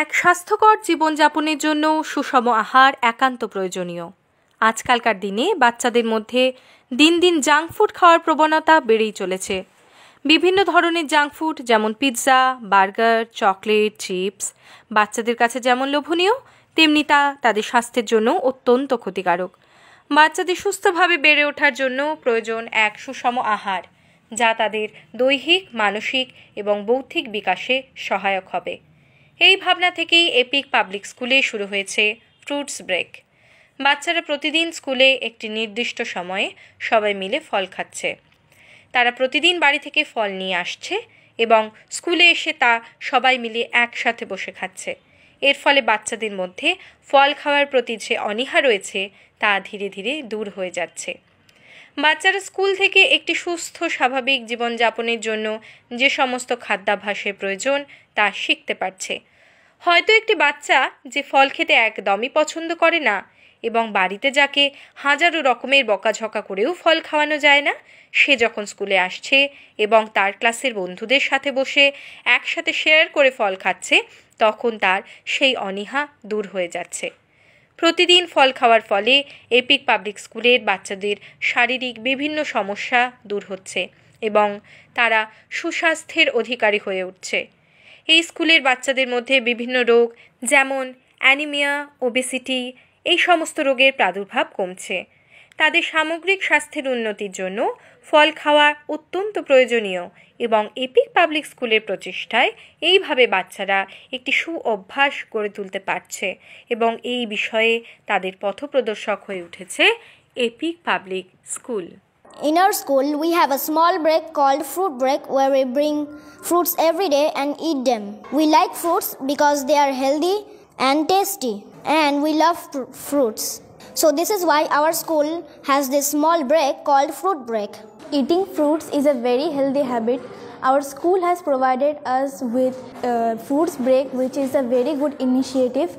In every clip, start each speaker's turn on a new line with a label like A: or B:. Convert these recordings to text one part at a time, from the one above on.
A: এক স্বাস্থ্যকর জীবনযাপনের জন্য সুষম আহার একান্ত প্রয়োজনীয়। আজকালকার দিনে বাচ্চাদের মধ্যে দিন দিন জাঙ্ক ফুড খাওয়ার প্রবণতা বেড়েই চলেছে। বিভিন্ন ধরনের জাঙ্ক ফুড যেমন পিৎজা, বার্গার, চকলেট, চিপস বাচ্চাদের কাছে যেমন লোভনীয়, তেমনি তা তাদের স্বাস্থ্যের জন্য অত্যন্ত ক্ষতিকারক। বাচ্চাদের সুস্থভাবে বেড়ে ওঠার জন্য প্রয়োজন এক সুষম আহার, যা তাদের দৈহিক, মানসিক এবং বৌদ্ধিক বিকাশে সহায়ক হবে। এই ভাবনা থেকেই এপিক পাবলিক স্কুলে শুরু হয়েছে ফ্রুটস ব্রেক। বাচ্চারা প্রতিদিন স্কুলে একটি নির্দিষ্ট সময়ে সবাই মিলে ফল খাচ্ছে। তারা প্রতিদিন বাড়ি থেকে ফল নিয়ে আসছে এবং স্কুলে এসে তা সবাই মিলে একসাথে বসে খাচ্ছে। এর ফলে বাচ্চাদের মধ্যে ফল খাওয়ার প্রতি যে অনীহা রয়েছে তা ধীরে ধীরে দূর হয়ে যাচ্ছে। বাচ্চারা স্কুল থেকে একটি সুস্থ স্বাভাবিক জীবনযাপনের জন্য যে সমস্ত খাদ্যাভ্যাসের প্রয়োজন তা শিখতে পারছে। হয়তো একটি বাচ্চা যে ফল খেতে একদমই পছন্দ করে না এবং বাড়িতে যাকে হাজারো রকমের বকাঝকা করেও ফল খাওয়ানো যায় না, সে যখন স্কুলে আসছে এবং তার ক্লাসের বন্ধুদের সাথে বসে একসাথে শেয়ার করে ফল খাচ্ছে, তখন তার সেই অনীহা দূর হয়ে যাচ্ছে। প্রতিদিন ফল খাওয়ার ফলে এপিক পাবলিক স্কুলের বাচ্চাদের শারীরিক বিভিন্ন সমস্যা দূর হচ্ছে এবং তারা সুস্বাস্থ্যের অধিকারী হয়ে উঠছে। এই স্কুলের বাচ্চাদের মধ্যে বিভিন্ন রোগ যেমন অ্যানিমিয়া, ওবেসিটি এই সমস্ত রোগের প্রাদুর্ভাব কমছে। তাদের সামগ্রিক স্বাস্থ্যের উন্নতির জন্য ফল খাওয়া অত্যন্ত প্রয়োজনীয় এবং এপিক পাবলিক স্কুলের প্রচেষ্টায় এইভাবে বাচ্চারা একটি অভ্যাস গড়ে তুলতে পারছে এবং এই বিষয়ে তাদের পথপ্রদর্শক হয়ে উঠেছে epic public school.
B: In our school, we have a small break called fruit break where we bring fruits every day and eat them. We like fruits because they are healthy and tasty, and we love fruits. So this is why our school has this small break called fruit break.
C: Eating fruits is a very healthy habit. Our school has provided us with fruits break, which is a very good initiative.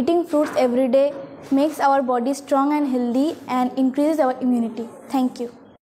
C: Eating fruits every day makes our body strong and healthy and increases our immunity. Thank you.